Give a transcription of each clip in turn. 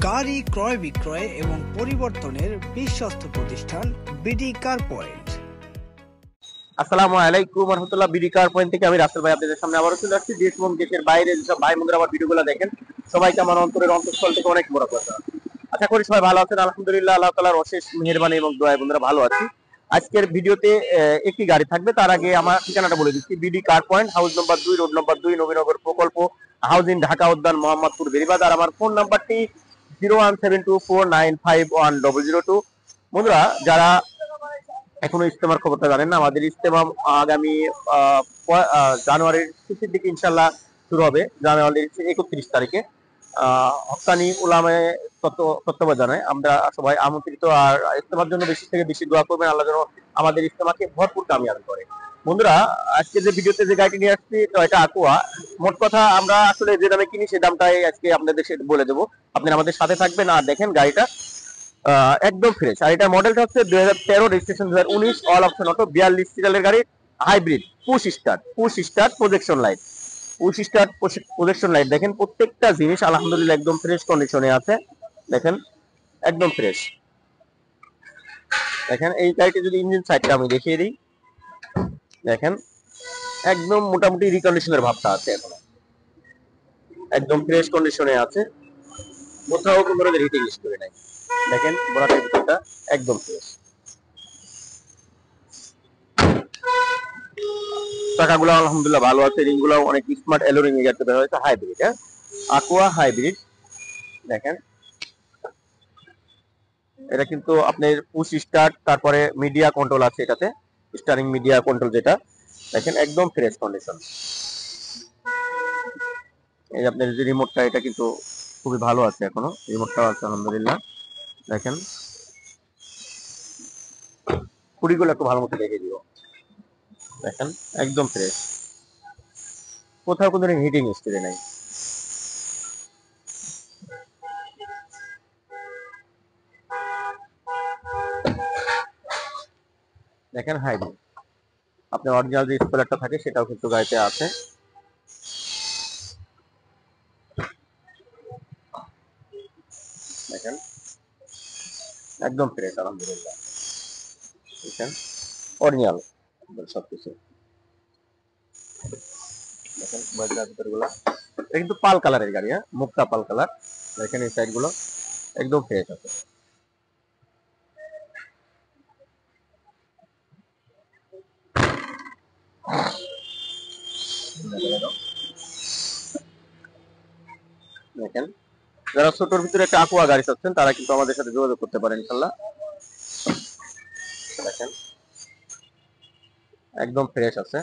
গাড়ি ক্রয় বিক্রয় এবং পরিবর্তনের বিশ্বস্ত প্রতিষ্ঠান বিডি কার পয়েন্ট। আসসালামু আলাইকুম ওয়া রাহমাতুল্লাহ। বিডি কার পয়েন্ট থেকে আমি রাসেল ভাই আপনাদের সামনে আবারও চলে আসছি। দেশ এবং দেশের বাইরে যেসব ভাই বন্ধুরা আমার ভিডিওগুলো দেখেন, সবাইকে আমার অন্তরের অন্তঃস্থল থেকে অনেক বড় কথা। আশা করি সবাই ভালো আছেন। আলহামদুলিল্লাহ, আল্লাহ তাআলার অশেষ মেহেরবানি এবং দোয়ায় বন্ধুরা ভালো আছি। আজকের ভিডিওতে একটি গাড়ি থাকবে, তার আগে আমার ঠিকানাটা বলে দিচ্ছি। BD car point, house number 2, road number 2, Nabinagar প্রকল্প, হাউজিং, ঢাকা উদ্যান, মোহাম্মদপুর, বেরিবাদ। আর আমার ফোন নাম্বারটি 01724910002। বন্ধুরা, যারা এখনো ইজতেমার খবরটা জানেন না, আমাদের ইজতেমা আগামী জানুয়ারির শেষের দিকে ইনশাল্লাহ শুরু হবে। জানুয়ারির 31 তারিখে হক্কানি উলামায়ে তত্ত্বাবধানে আমরা সবাই আমন্ত্রিত। আর ইজতেমার জন্য বেশি থেকে বেশি দোয়া করবেন, আল্লাহ যেন আমাদের ইজতেমাকে ভরপুর কামিয়াবি করে। বন্ধুরা, আজকে যে ভিডিওতে যে গাড়িটি নিয়ে আসছি, তো এটা আকুয়া। মোট কথা আমরা আসলে যে দামে কিনি সেই দামটাই আজকে আপনাদের বলে দেবো। আপনারা আমাদের সাথে থাকবেন। আর দেখেন গাড়িটা একদম ফ্রেশ। আর এটা মডেলটা হচ্ছে 2013, রেজিস্ট্রেশন 2019, অল অপশন অটো, 42 সিরিয়ালের গাড়ি, hybrid, push start projection light, projection light. দেখেন প্রত্যেকটা জিনিস আলহামদুলিল্লাহ একদম ফ্রেশ কন্ডিশনে আছে। দেখেন একদম ফ্রেশ। দেখেন এই গাড়িটি যদি ইঞ্জিন সাইডটা আমি দেখিয়ে দিই, দেখেন একদম মোটামুটি রিকন্ডিশনের ভাবটা আছে, এখন একদম ফ্রেশ কন্ডিশনে আছে, কোথাও কোনো ধরনের হিটিং হিস্টরি নাই। দেখেন বড়টার ভিতরটা একদম ফ্রেশ। চাকাগুলো আলহামদুলিল্লাহ ভালো আছে, রিংগুলো অনেক স্মার্ট এলো রিং এর গাড়িতে বের হয়েছে, হাইব্রিড, হ্যাঁ আকুয়া হাইব্রিড। দেখেন এটা কিন্তু আপনার পুশ স্টার্ট, তারপরে মিডিয়া কন্ট্রোল আছে এটাতে, স্টারিং মিডিয়া কন্ট্রোল যেটা। দেখেন একদম ফ্রেশ কন্ডিশন। এই আপনার যে রিমোটটা, এটা কিন্তু খুবই ভালো আছে, এখনো রিমোটটাও আছে আলহামদুলিল্লাহ। দেখেন কুড়িগুলো একটু ভালো মতো দেখে দিও। দেখেন একদম ফ্রেশ, কোথাও কোনো হিটিং হিস্টরি নাই। দেখেন হাইব্রিড, আপনার অরিজিনাল যে স্পয়লারটা থাকে সেটাও কিন্তু গাড়িতে আছে। দেখেন একদম ফ্রেশ আলহামদুলিল্লাহ। দেখেন অরিজিনাল সবকিছু। দেখেন বাজার ভিতরগুলো, এটা কিন্তু পাল কালারের গাড়ি, হ্যাঁ মুক্তা পাল কালার। দেখেন এই সাইড গুলো একদম ফ্রেশ আছে। দেখেন যারা ছোটর ভিতরে একটা আকুয়া গাড়ি চাচ্ছেন, তারা কিন্তু আমাদের সাথে যোগাযোগ করতে পারেন ইনশাল্লাহ। দেখেন একদম ফ্রেশ আছে।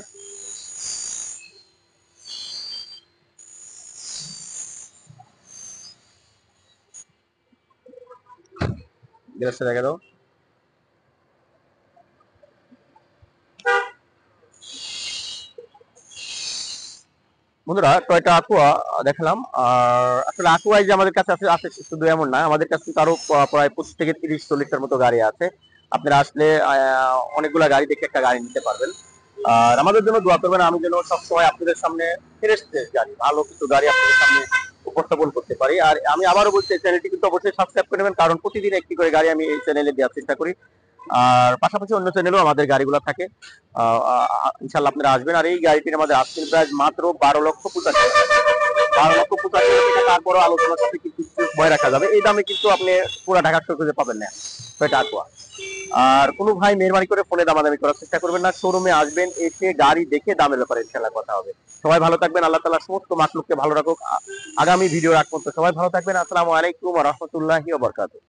গ্যাসটা দেখে দাও। বন্ধুরা, টয়টা আকুয়া দেখালাম। আর আসলে আকুয়াই যে আমাদের কাছে আছে শুধু এমন না, আমাদের কাছে আরো প্রায় 25 থেকে 30-40টার মতো গাড়ি আছে। আপনারা আসলে অনেকগুলা গাড়ি দেখে একটা গাড়ি নিতে পারবেন। আর আমাদের জন্য দোয়া করবেন, আমি যেন সবসময় আপনাদের সামনে ফ্রেশ গাড়ি, ভালো কিছু গাড়ি আপনাদের সামনে উপস্থাপন করতে পারি। আর আমি আবারও বলছি, এই চ্যানেলটি কিন্তু অবশ্যই সাবস্ক্রাইব করে নেবেন, কারণ প্রতিদিন একটি করে গাড়ি আমি এই চ্যানেলে দেওয়ার চেষ্টা করি। আর পাশাপাশি অন্য চ্যানেলেও আমাদের গাড়িগুলো থাকে। ইনশাল্লাহ আপনারা আসবেন। আর এই গাড়িটির আমাদের আস্কিং প্রাইস মাত্র 12,85,000 টাকা। তারপরও আলোচনার সাথে কিছু ভয় রাখা যাবে, এই দামে কিন্তু আপনি পুরো ঢাকার খুঁজে পাবেন না। এটা আকুয়া। আর কোনো ভাই মেহরবানি করে ফোনে দামাদামি করার চেষ্টা করবেন না, শোরুমে আসবেন, এসে গাড়ি দেখে দামের ব্যাপারে ইনশাল্লাহ কথা হবে। সবাই ভালো থাকবেন, আল্লাহ তাআলা সমস্ত মাখলুককে ভালো রাখুক। আগামী ভিডিও রাখ পর্যন্ত সবাই ভালো থাকবেন। আসসালামু আলাইকুম ওয়া রাহমাতুল্লাহি ওয়া বারাকাতুহু।